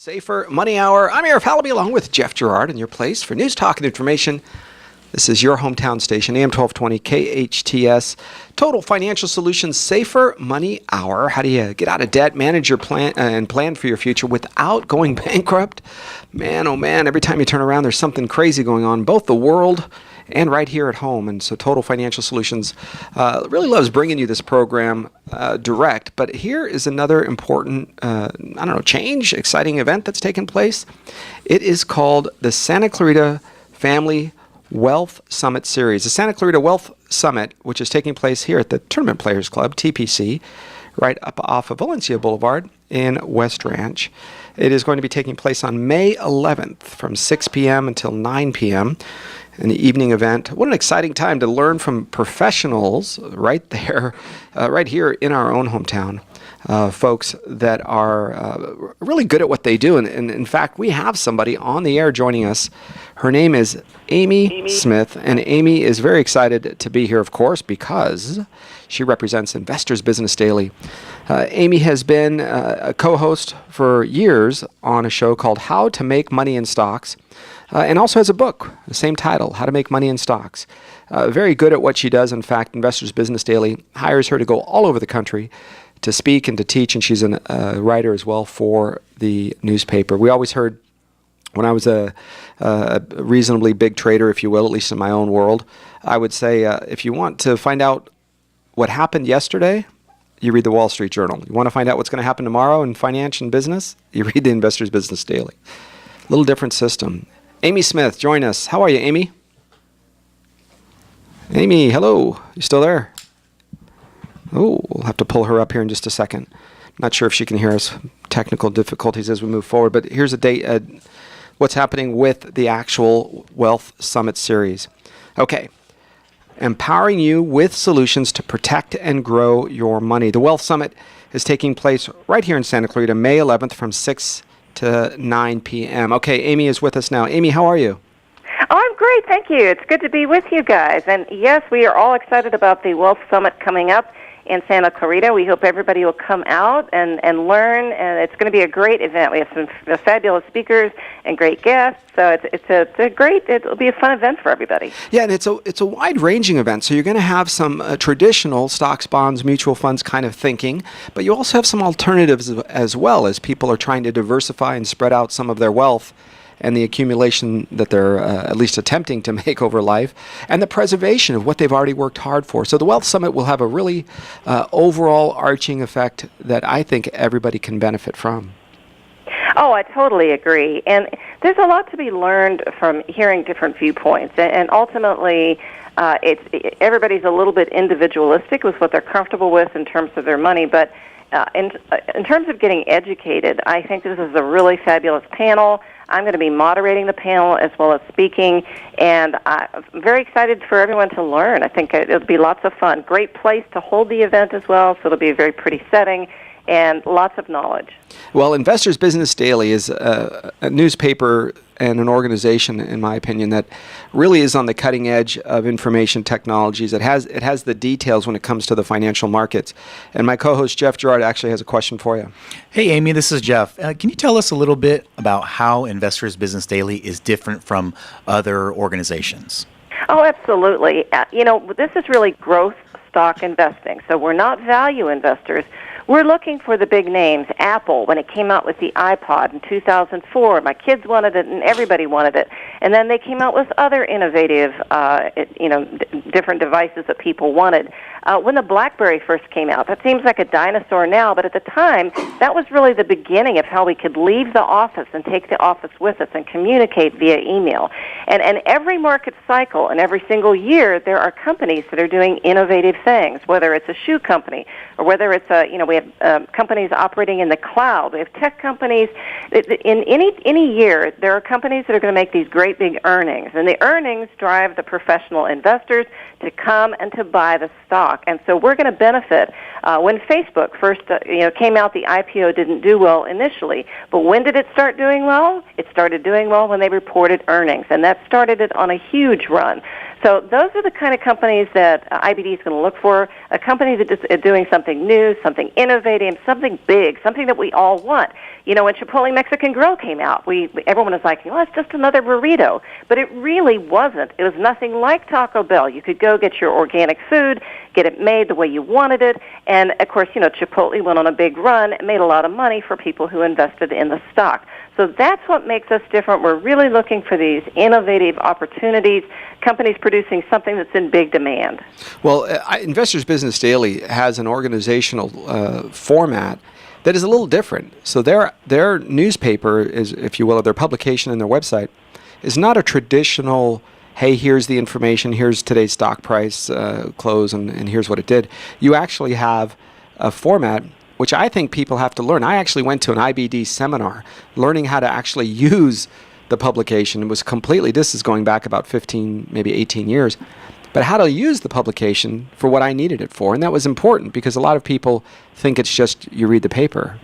Safer Money Hour. I'm Eric Fallaby along with Jeff Gerard in your place for news, talk, and information. This is your hometown station, AM 1220 KHTS. Total Financial Solutions Safer Money Hour. How do you get out of debt, manage your plan, and plan for your future without going bankrupt? Man, oh man, every time you turn around, there's something crazy going on, both the world and right here at home. And so Total Financial Solutions really loves bringing you this program direct. But here is another important, change, exciting event that's taken place. It is called the Santa Clarita Family Wealth Summit Series. The Santa Clarita Wealth Summit, which is taking place here at the Tournament Players Club, TPC, right up off of Valencia Boulevard in West Ranch. It is going to be taking place on May 11th from 6 p.m. until 9 p.m. an evening event. What an exciting time to learn from professionals right there, right here in our own hometown. Folks that are really good at what they do. And in fact, we have somebody on the air joining us. Her name is Amy Smith, and Amy is very excited to be here, of course, because she represents Investors Business Daily. Amy has been a co-host for years on a show called How to Make Money in Stocks, and also has a book, the same title, How to Make Money in Stocks. Very good at what she does. In fact, Investors Business Daily hires her to go all over the country to speak and to teach, and she's a writer as well for the newspaper. We always heard, when I was a reasonably big trader, if you will, at least in my own world, I would say if you want to find out what happened yesterday, you read the Wall Street Journal. You want to find out what's going to happen tomorrow in finance and business, you read the Investors Business Daily. A little different system. Amy Smith, join us. How are you, Amy? Amy, hello. You still there? Oh, we'll have to pull her up here in just a second. Not sure if she can hear us. Technical difficulties as we move forward. But here's a date, what's happening with the actual Wealth Summit Series. Okay. Empowering you with solutions to protect and grow your money. The Wealth Summit is taking place right here in Santa Clarita, May 11th from 6 to 9 p.m. Okay, Amy is with us now. Amy, how are you? Oh, I'm great, thank you. It's good to be with you guys. And yes, we are all excited about the Wealth Summit coming up in Santa Clarita. We hope everybody will come out and learn, and it's going to be a great event. We have some fabulous speakers and great guests, so it'll be a fun event for everybody. Yeah, and it's a wide-ranging event. So you're going to have some traditional stocks, bonds, mutual funds kind of thinking, but you also have some alternatives as well as people are trying to diversify and spread out some of their wealth and the accumulation that they're at least attempting to make over life, and the preservation of what they've already worked hard for. So the Wealth Summit will have a really overall arching effect that I think everybody can benefit from. Oh, I totally agree. And there's a lot to be learned from hearing different viewpoints. And ultimately, everybody's a little bit individualistic with what they're comfortable with in terms of their money. But in terms of getting educated, I think this is a really fabulous panel. I'm going to be moderating the panel as well as speaking, and I'm very excited for everyone to learn. I think it'll be lots of fun. Great place to hold the event as well, so it'll be a very pretty setting and lots of knowledge. Well, Investors Business Daily is a newspaper and an organization, in my opinion, that really is on the cutting edge of information technologies. It has the details when it comes to the financial markets. And my co-host, Jeff Gerard, actually has a question for you. Hey, Amy, this is Jeff. Can you tell us a little bit about how Investors Business Daily is different from other organizations? Oh, absolutely. This is really growth stock investing. So we're not value investors. We're looking for the big names. Apple, when it came out with the iPod in 2004, my kids wanted it and everybody wanted it. And then they came out with other innovative, different devices that people wanted. When the BlackBerry first came out, that seems like a dinosaur now, but at the time, that was really the beginning of how we could leave the office and take the office with us and communicate via email. And every market cycle and every single year, there are companies that are doing innovative things, whether it's a shoe company or whether it's we have companies operating in the cloud. We have tech companies. In any year, there are companies that are going to make these great big earnings, and the earnings drive the professional investors to come and to buy the stock. And so we're going to benefit. When Facebook first came out, the IPO didn't do well initially, but when did it start doing well? It started doing well when they reported earnings, and that started it on a huge run. So those are the kind of companies that IBD is going to look for, a company that is doing something new, something innovative, something big, something that we all want. You know, when Chipotle Mexican Grill came out, everyone was like, well, it's just another burrito. But it really wasn't. It was nothing like Taco Bell. You could go get your organic food, get it made the way you wanted it, and, of course, you know, Chipotle went on a big run and made a lot of money for people who invested in the stock. So that's what makes us different. We're really looking for these innovative opportunities, companies producing something that's in big demand. Well, Investors Business Daily has an organizational format that is a little different. So their newspaper is, if you will, or their publication and their website is not a traditional, hey, here's the information, here's today's stock price, close, and here's what it did. You actually have a format which I think people have to learn. I actually went to an IBD seminar learning how to actually use the publication. It was completely, this is going back about 15, maybe 18 years, but how to use the publication for what I needed it for. And that was important because a lot of people think it's just you read the paper.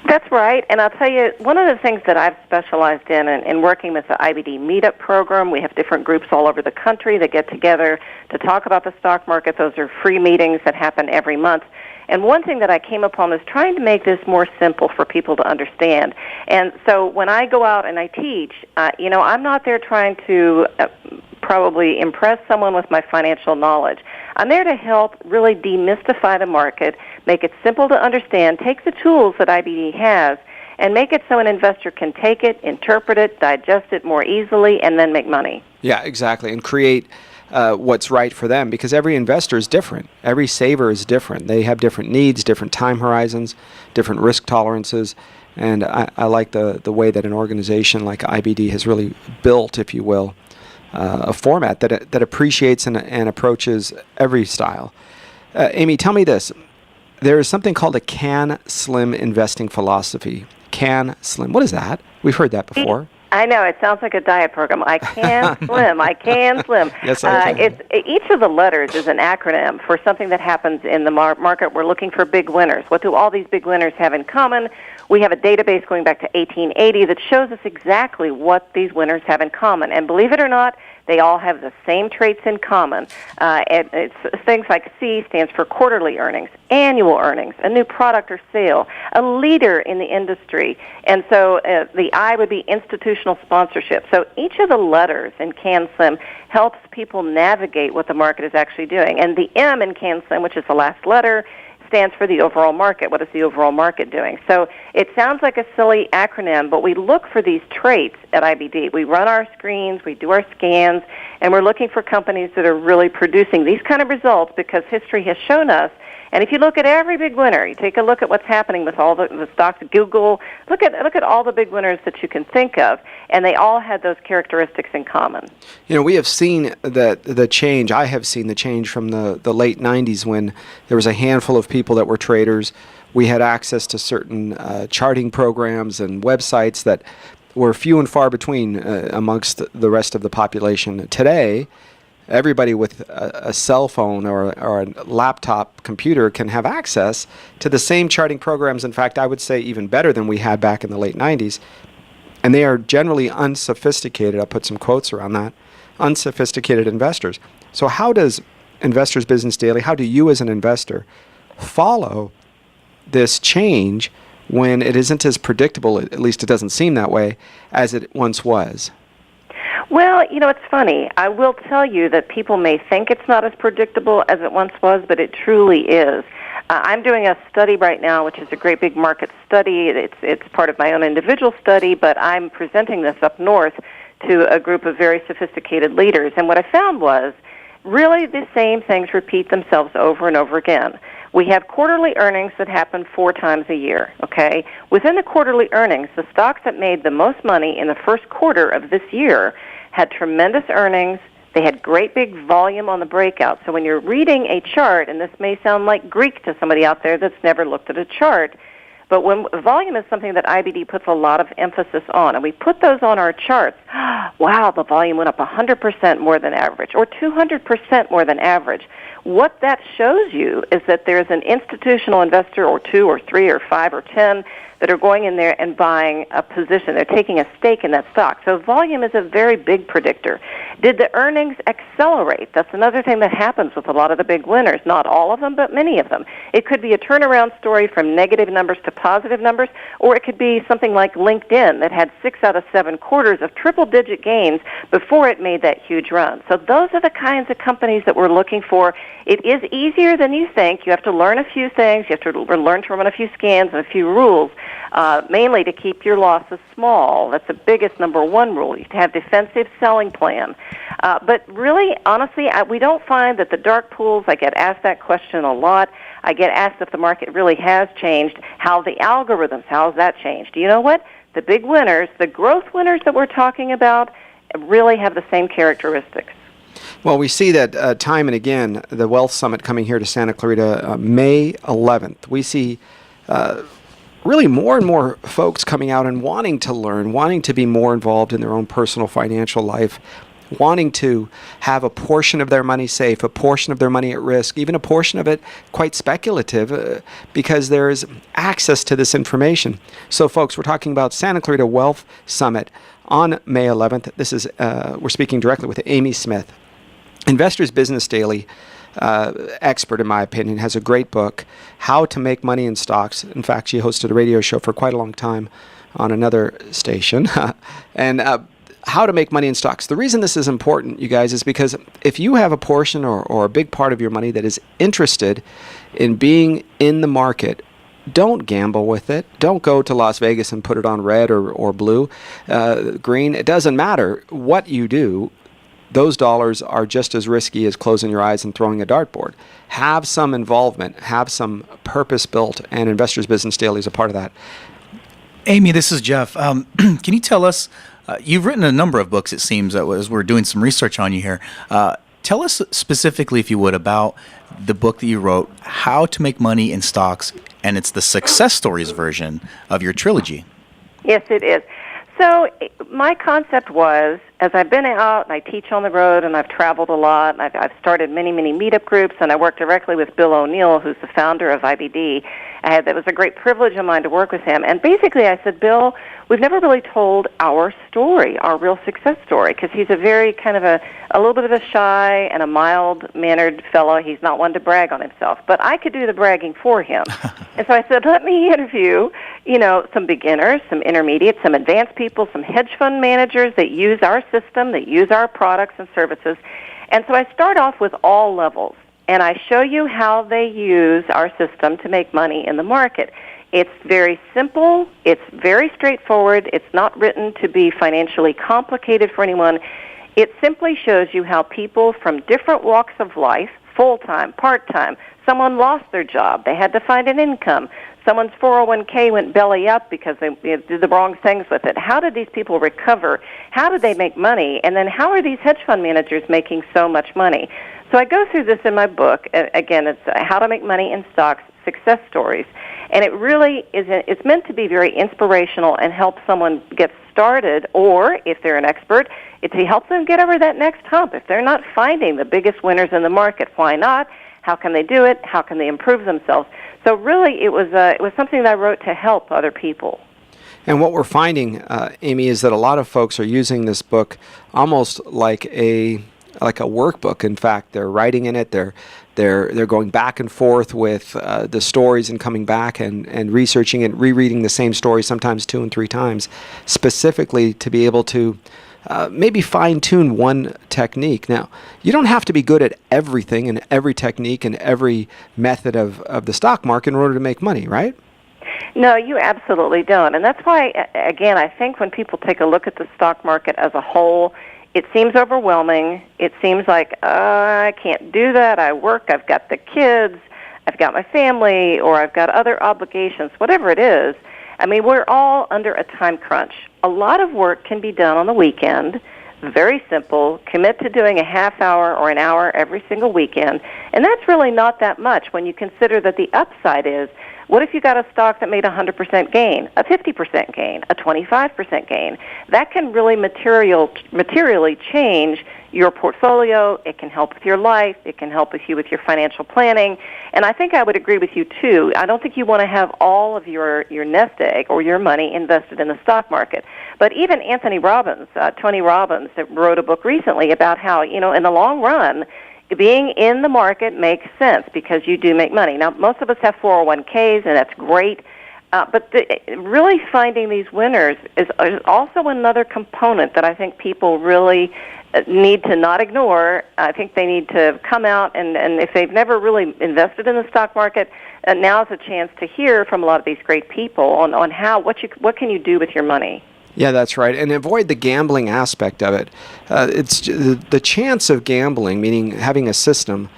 That's right, and I'll tell you, one of the things that I've specialized in working with the IBD Meetup program, we have different groups all over the country that get together to talk about the stock market. Those are free meetings that happen every month. And one thing that I came upon is trying to make this more simple for people to understand. And so when I go out and I teach, you know, I'm not there trying to probably impress someone with my financial knowledge. I'm there to help really demystify the market, make it simple to understand, take the tools that IBD has, and make it so an investor can take it, interpret it, digest it more easily, and then make money. Yeah, exactly, and create what's right for them, because every investor is different. Every saver is different. They have different needs, different time horizons, different risk tolerances, and I like the way that an organization like IBD has really built, if you will, a format that appreciates and approaches every style. Amy, tell me this. There is something called a CAN SLIM investing philosophy. CAN SLIM. What is that? We've heard that before. I know, it sounds like a diet program. I can slim. I can slim. Yes, I can. Each of the letters is an acronym for something that happens in the market. We're looking for big winners. What do all these big winners have in common? We have a database going back to 1880 that shows us exactly what these winners have in common. And believe it or not, they all have the same traits in common. It's things like C stands for quarterly earnings, annual earnings, a new product or sale, a leader in the industry, and so the I would be institutional sponsorship. So each of the letters in CAN-SLIM helps people navigate what the market is actually doing. And the M in CAN-SLIM, which is the last letter, stands for the overall market. What is the overall market doing? So it sounds like a silly acronym, but we look for these traits at IBD. We run our screens, we do our scans, and we're looking for companies that are really producing these kind of results because history has shown us. And if you look at every big winner, you take a look at what's happening with all the stocks, Google, look at all the big winners that you can think of, and they all had those characteristics in common. You know, we have seen the change. I have seen the change from the late 90s when there was a handful of people that were traders. We had access to certain charting programs and websites that were few and far between amongst the rest of the population. Today, everybody with a cell phone or a laptop computer can have access to the same charting programs. In fact, I would say even better than we had back in the late 90s. And they are generally unsophisticated. I'll put some quotes around that. Unsophisticated investors. So how does Investors Business Daily, how do you as an investor follow this change when it isn't as predictable, at least it doesn't seem that way, as it once was? Well, you know, it's funny. I will tell you that people may think it's not as predictable as it once was, but it truly is. I'm doing a study right now, which is a great big market study. It's part of my own individual study, but I'm presenting this up north to a group of very sophisticated leaders. And what I found was really the same things repeat themselves over and over again. We have quarterly earnings that happen 4 times a year, okay? Within the quarterly earnings, the stocks that made the most money in the first quarter of this year had tremendous earnings. They had great big volume on the breakout. So when you're reading a chart, and this may sound like Greek to somebody out there that's never looked at a chart, but when volume is something that IBD puts a lot of emphasis on, and we put those on our charts, wow, the volume went up 100% more than average, or 200% more than average. What that shows you is that there's an institutional investor or 2 or 3 or 5 or 10 that are going in there and buying a position. They're taking a stake in that stock. So volume is a very big predictor. Did the earnings accelerate? That's another thing that happens with a lot of the big winners. Not all of them, but many of them. It could be a turnaround story from negative numbers to positive numbers, or it could be something like LinkedIn that had 6 out of 7 quarters of triple-digit gains before it made that huge run. So those are the kinds of companies that we're looking for. It is easier than you think. You have to learn a few things. You have to learn to run a few scans and a few rules, mainly to keep your losses small. That's the biggest number one rule. You have to have defensive selling plan. But really, honestly, we don't find that the dark pools, I get asked that question a lot. I get asked if the market really has changed, how the algorithms, how has that changed? You know what? The big winners, the growth winners that we're talking about, really have the same characteristics. Well, we see that time and again, the Wealth Summit coming here to Santa Clarita, May 11th. We see really more and more folks coming out and wanting to learn, wanting to be more involved in their own personal financial life, wanting to have a portion of their money safe, a portion of their money at risk, even a portion of it quite speculative, because there is access to this information. So, folks, we're talking about Santa Clarita Wealth Summit on May 11th. This is we're speaking directly with Amy Smith, Investors Business Daily expert, in my opinion, has a great book, How to Make Money in Stocks. In fact, she hosted a radio show for quite a long time on another station. And how to make money in stocks. The reason this is important, you guys, is because if you have a portion or a big part of your money that is interested in being in the market, don't gamble with it. Don't go to Las Vegas and put it on red or blue, green. It doesn't matter what you do. Those dollars are just as risky as closing your eyes and throwing a dartboard. Have some involvement, have some purpose built, and Investors Business Daily is a part of that. Amy, this is Jeff. Can you tell us, you've written a number of books, it seems, as we're doing some research on you here. Tell us specifically, if you would, about the book that you wrote, How to Make Money in Stocks, and it's the success stories version of your trilogy. Yes, it is. So my concept was, as I've been out and I teach on the road and I've traveled a lot and I've started many, many meetup groups and I work directly with Bill O'Neill, who's the founder of IBD. That was a great privilege of mine to work with him. And basically I said, Bill, we've never really told our story, our real success story, because he's a very kind of a little bit of a shy and a mild-mannered fellow. He's not one to brag on himself. But I could do the bragging for him. And so I said, let me interview, some beginners, some intermediate, some advanced people, some hedge fund managers that use our system, that use our products and services. And so I start off with all levels, and I show you how they use our system to make money in the market. It's very simple. It's very straightforward. It's not written to be financially complicated for anyone. It simply shows you how people from different walks of life, full-time, part-time, someone lost their job. They had to find an income. Someone's 401k went belly up because they did the wrong things with it. How did these people recover? How did they make money? And then how are these hedge fund managers making so much money? So I go through this in my book. Again, it's How to Make Money in Stocks, Success Stories. And it really is, it's meant to be very inspirational and help someone get started, or if they're an expert, it's to help them get over that next hump. If they're not finding the biggest winners in the market, why not? How can they do it? How can they improve themselves? So really, it was something that I wrote to help other people. And what we're finding, Amy, is that a lot of folks are using this book almost like a workbook. In fact, they're writing in it. They're going back and forth with the stories and coming back and researching and rereading the same story sometimes 2 and 3 times, specifically to be able to maybe fine-tune one technique. Now, you don't have to be good at everything and every technique and every method of the stock market in order to make money, right? No, you absolutely don't. And that's why, again, I think when people take a look at the stock market as a whole, it seems overwhelming. It seems like, I can't do that. I work. I've got the kids. I've got my family, or I've got other obligations, whatever it is. I mean, we're all under a time crunch. A lot of work can be done on the weekend. Very simple. Commit to doing a half hour or an hour every single weekend. And that's really not that much when you consider that the upside is What if you got a stock that made a 100% gain, a 50% gain, a 25% gain? That can really materially change your portfolio. It can help with your life. It can help with you with your financial planning. And I think I would agree with you, too. I don't think you want to have all of your nest egg or your money invested in the stock market. But even Tony Robbins, that wrote a book recently about how, in the long run, being in the market makes sense because you do make money. Now, most of us have 401ks, and that's great. But really finding these winners is also another component that I think people really need to not ignore. I think they need to come out, and if they've never really invested in the stock market, now's a chance to hear from a lot of these great people on what can you do with your money. Yeah, that's right. And avoid the gambling aspect of it. It's the chance of gambling, meaning having a system,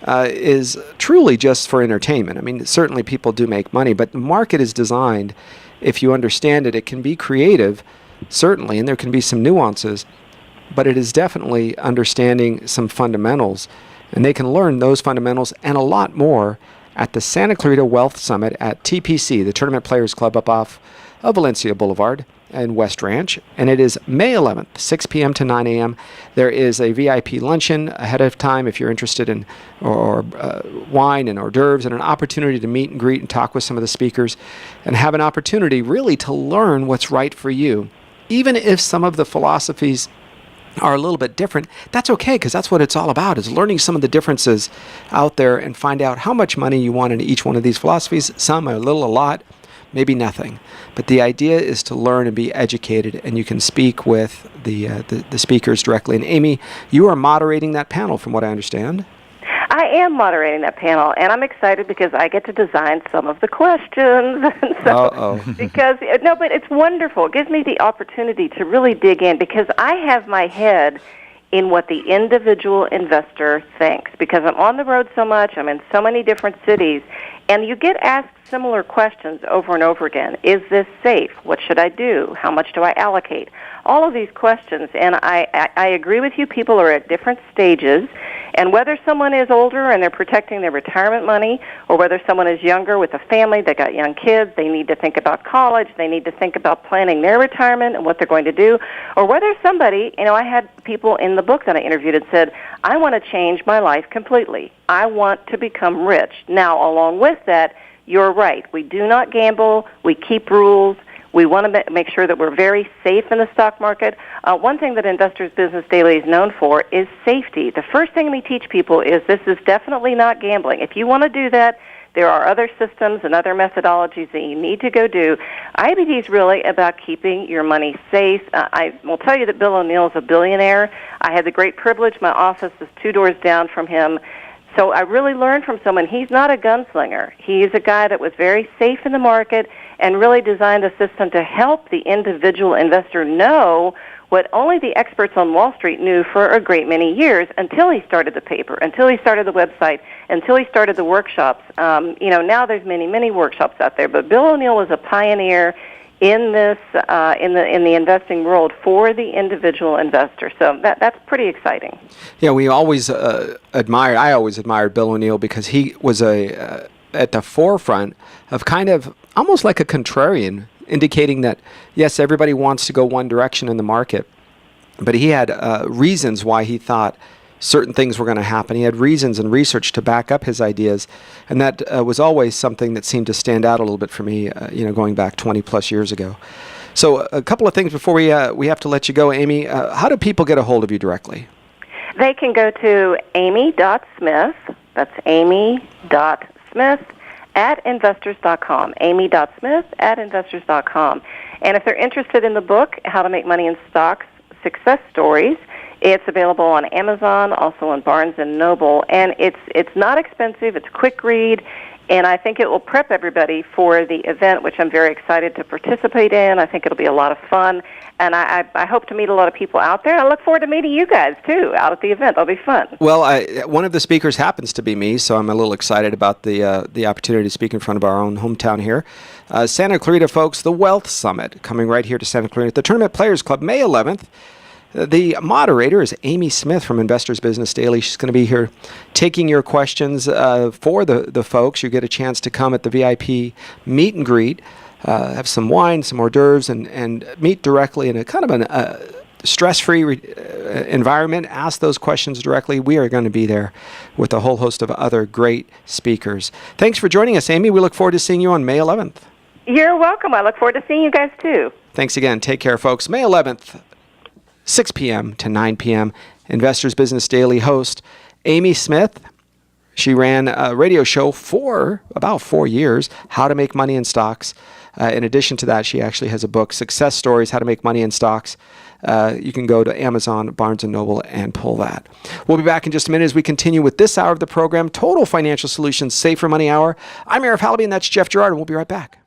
is truly just for entertainment. I mean, certainly people do make money, but the market is designed, if you understand it, it can be creative, certainly, and there can be some nuances, but it is definitely understanding some fundamentals. And they can learn those fundamentals and a lot more at the Santa Clarita Wealth Summit at TPC, the Tournament Players Club up off of Valencia Boulevard and West Ranch, and it is May 11th, 6 p.m. to 9 a.m. There is a VIP luncheon ahead of time if you're interested in or wine and hors d'oeuvres, and an opportunity to meet and greet and talk with some of the speakers and have an opportunity really to learn what's right for you. Even if some of the philosophies are a little bit different, that's okay, because that's what it's all about, is learning some of the differences out there and find out how much money you want in each one of these philosophies. Some a little, a lot, maybe nothing. But the idea is to learn and be educated, and you can speak with the speakers directly. And Amy, you are moderating that panel from what I understand. I am moderating that panel, and I'm excited because I get to design some of the questions. But it's wonderful. It gives me the opportunity to really dig in because I have my head in what the individual investor thinks because I'm on the road so much, I'm in so many different cities, and you get asked similar questions over and over again. Is this safe? What should I do? How much do I allocate? All of these questions, and I agree with you, people are at different stages, and whether someone is older and they're protecting their retirement money, or whether someone is younger with a family, they got young kids, they need to think about college, they need to think about planning their retirement and what they're going to do, or whether somebody, I had people in the book that I interviewed that said, I want to change my life completely. I want to become rich. Now, along with that, you're right. We do not gamble. We keep rules. We want to make sure that we're very safe in the stock market. One thing that Investors Business Daily is known for is safety. The first thing we teach people is this is definitely not gambling. If you want to do that, there are other systems and other methodologies that you need to go do. IBD is really about keeping your money safe. I will tell you that Bill O'Neill is a billionaire. I had the great privilege. My office is 2 doors down from him. So I really learned from someone. He's not a gunslinger. He's a guy that was very safe in the market and really designed a system to help the individual investor know what only the experts on Wall Street knew for a great many years until he started the paper, until he started the website, until he started the workshops. Now there's many, many workshops out there, but Bill O'Neill was a pioneer in this in the investing world for the individual investor. So that's pretty exciting. Yeah, we always I always admired Bill O'Neill because he was at the forefront of kind of almost like a contrarian, indicating that yes, everybody wants to go one direction in the market, but he had reasons why he thought certain things were going to happen. He had reasons and research to back up his ideas, and that was always something that seemed to stand out a little bit for me, going back 20 plus years ago. So a couple of things before we have to let you go, Amy. How do people get a hold of you directly? They can go to amy.smith, that's amy.smith, @investors.com, amy.smith@investors.com. And if they're interested in the book, How to Make Money in Stocks, Success Stories, it's available on Amazon, also on Barnes & Noble, and it's not expensive, it's a quick read, and I think it will prep everybody for the event, which I'm very excited to participate in. I think it'll be a lot of fun, and I hope to meet a lot of people out there. I look forward to meeting you guys, too, out at the event. It'll be fun. Well, one of the speakers happens to be me, so I'm a little excited about the opportunity to speak in front of our own hometown here. Santa Clarita, folks, the Wealth Summit, coming right here to Santa Clarita, the Tournament Players Club, May 11th. The moderator is Amy Smith from Investors Business Daily. She's going to be here taking your questions for the folks. You get a chance to come at the VIP meet and greet, have some wine, some hors d'oeuvres, and meet directly in a kind of an stress-free environment. Ask those questions directly. We are going to be there with a whole host of other great speakers. Thanks for joining us, Amy. We look forward to seeing you on May 11th. You're welcome. I look forward to seeing you guys, too. Thanks again. Take care, folks. May 11th, 6 p.m. to 9 p.m. Investors Business Daily host Amy Smith. She ran a radio show for about 4 years, How to Make Money in Stocks. In addition to that, she actually has a book, Success Stories, How to Make Money in Stocks. You can go to Amazon, Barnes & Noble, and pull that. We'll be back in just a minute as we continue with this hour of the program, Total Financial Solutions Safer Money Hour. I'm Arif Halaby, and that's Jeff Girard, and we'll be right back.